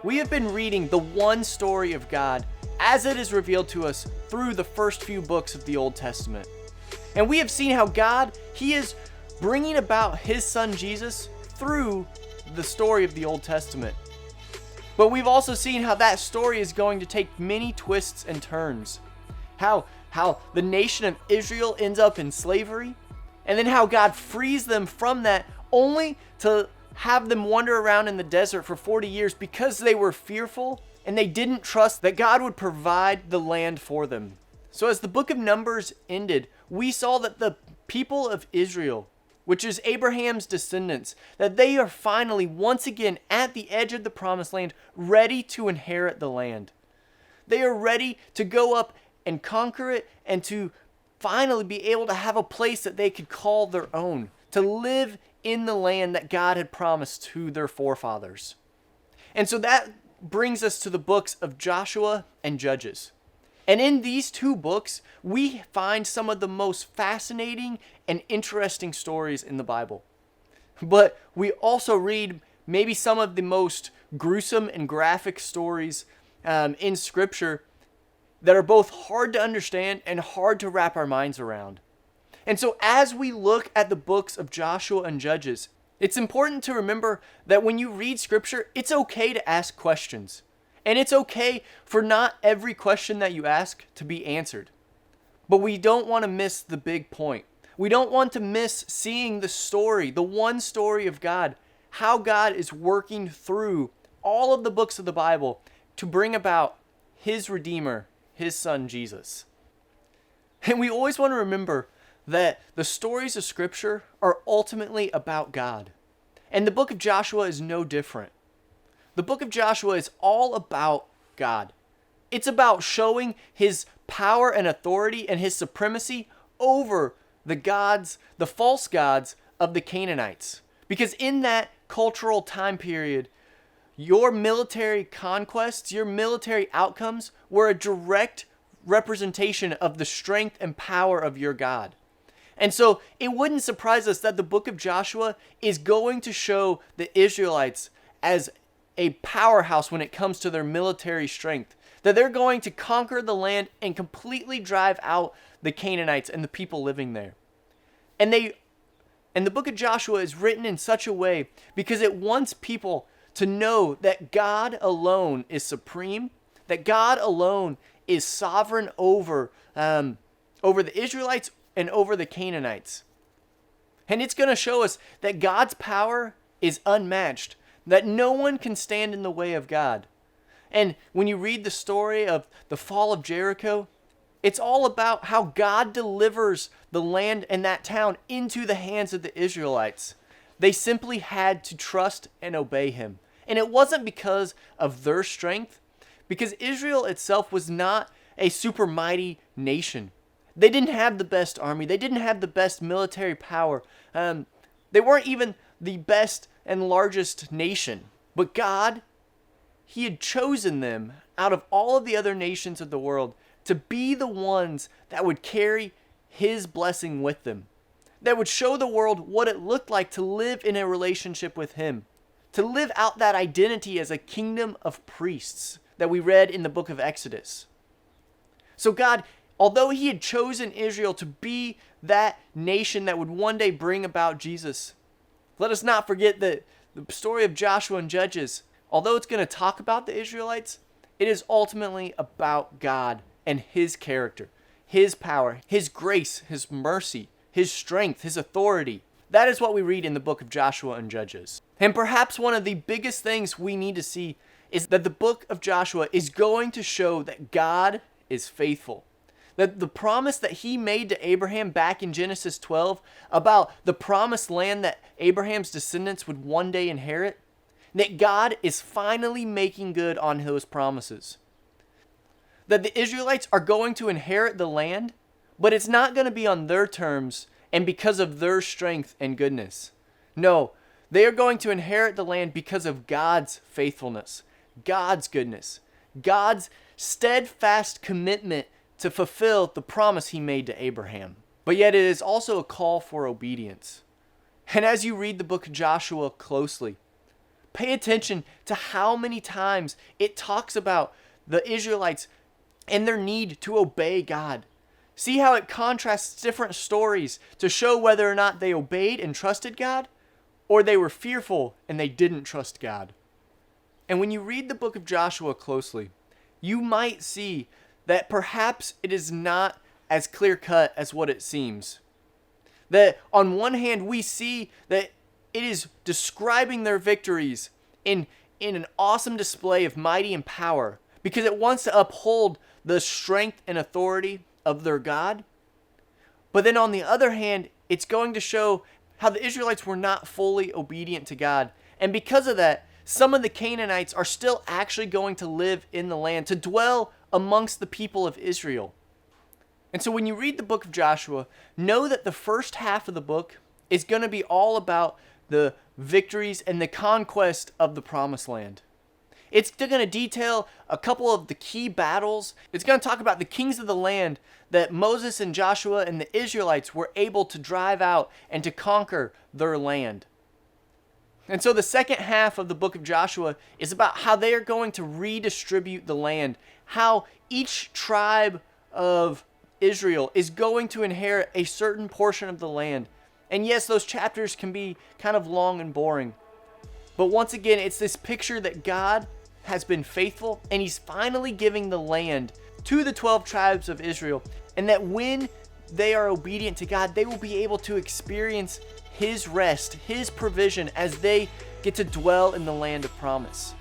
we have been reading the one story of God as it is revealed to us through the first few books of the Old Testament. And we have seen how God, He is bringing about His Son Jesus through the story of the Old Testament. But we've also seen how that story is going to take many twists and turns. How the nation of Israel ends up in slavery, and then how God frees them from that only to have them wander around in the desert for 40 years because they were fearful and they didn't trust that God would provide the land for them. So as the book of Numbers ended, we saw that the people of Israel, which is Abraham's descendants, that they are finally once again at the edge of the promised land, ready to inherit the land. They are ready to go up and conquer it and to finally be able to have a place that they could call their own, to live in the land that God had promised to their forefathers. And so that brings us to the books of Joshua and Judges. And in these two books, we find some of the most fascinating and interesting stories in the Bible. But we also read maybe some of the most gruesome and graphic stories in Scripture that are both hard to understand and hard to wrap our minds around. And so as we look at the books of Joshua and Judges, it's important to remember that when you read Scripture, it's okay to ask questions. And it's okay for not every question that you ask to be answered. But we don't want to miss the big point. We don't want to miss seeing the story, the one story of God, how God is working through all of the books of the Bible to bring about His Redeemer, His Son Jesus. And we always want to remember that the stories of Scripture are ultimately about God. And the book of Joshua is no different. The book of Joshua is all about God. It's about showing His power and authority and His supremacy over the false gods of the Canaanites. Because in that cultural time period, your military conquests, your military outcomes were a direct representation of the strength and power of your God. And so it wouldn't surprise us that the book of Joshua is going to show the Israelites as a powerhouse when it comes to their military strength. That they're going to conquer the land and completely drive out the Canaanites and the people living there. And the book of Joshua is written in such a way because it wants people to know that God alone is supreme, that God alone is sovereign over the Israelites and over the Canaanites. And it's going to show us that God's power is unmatched, that no one can stand in the way of God. And when you read the story of the fall of Jericho, it's all about how God delivers the land and that town into the hands of the Israelites. They simply had to trust and obey Him. And it wasn't because of their strength, because Israel itself was not a super mighty nation. They didn't have the best army. They didn't have the best military power. They weren't even the best and largest nation. But God, He had chosen them out of all of the other nations of the world to be the ones that would carry His blessing with them, that would show the world what it looked like to live in a relationship with Him, to live out that identity as a kingdom of priests that we read in the book of Exodus. So God, although He had chosen Israel to be that nation that would one day bring about Jesus, let us not forget that the story of Joshua and Judges, although it's going to talk about the Israelites, it is ultimately about God and His character, His power, His grace, His mercy, His strength, His authority. That is what we read in the book of Joshua and Judges. And perhaps one of the biggest things we need to see is that the book of Joshua is going to show that God is faithful. That the promise that He made to Abraham back in Genesis 12 about the promised land that Abraham's descendants would one day inherit, that God is finally making good on those promises. That the Israelites are going to inherit the land, but it's not going to be on their terms and because of their strength and goodness. No, they are going to inherit the land because of God's faithfulness, God's goodness, God's steadfast commitment to fulfill the promise He made to Abraham. But yet it is also a call for obedience. And as you read the book of Joshua closely, Pay attention to how many times it talks about the Israelites and their need to obey God. See how it contrasts different stories to show whether or not they obeyed and trusted God, or they were fearful and they didn't trust God. And when you read the book of Joshua closely, you might see that perhaps it is not as clear-cut as what it seems. That on one hand, we see that it is describing their victories in an awesome display of mighty and power, because it wants to uphold the strength and authority of their God. But then on the other hand, it's going to show how the Israelites were not fully obedient to God. And because of that, some of the Canaanites are still actually going to live in the land, to dwell amongst the people of Israel. And so when you read the book of Joshua, know that the first half of the book is going to be all about the victories and the conquest of the promised land. It's going to detail a couple of the key battles. It's going to talk about the kings of the land that Moses and Joshua and the Israelites were able to drive out and to conquer their land. And so the second half of the book of Joshua is about how they are going to redistribute the land, how each tribe of Israel is going to inherit a certain portion of the land. And yes, those chapters can be kind of long and boring. But once again, it's this picture that God has been faithful and he's finally giving the land to the 12 tribes of Israel. And that when they are obedient to God, they will be able to experience his rest, his provision as they get to dwell in the land of promise.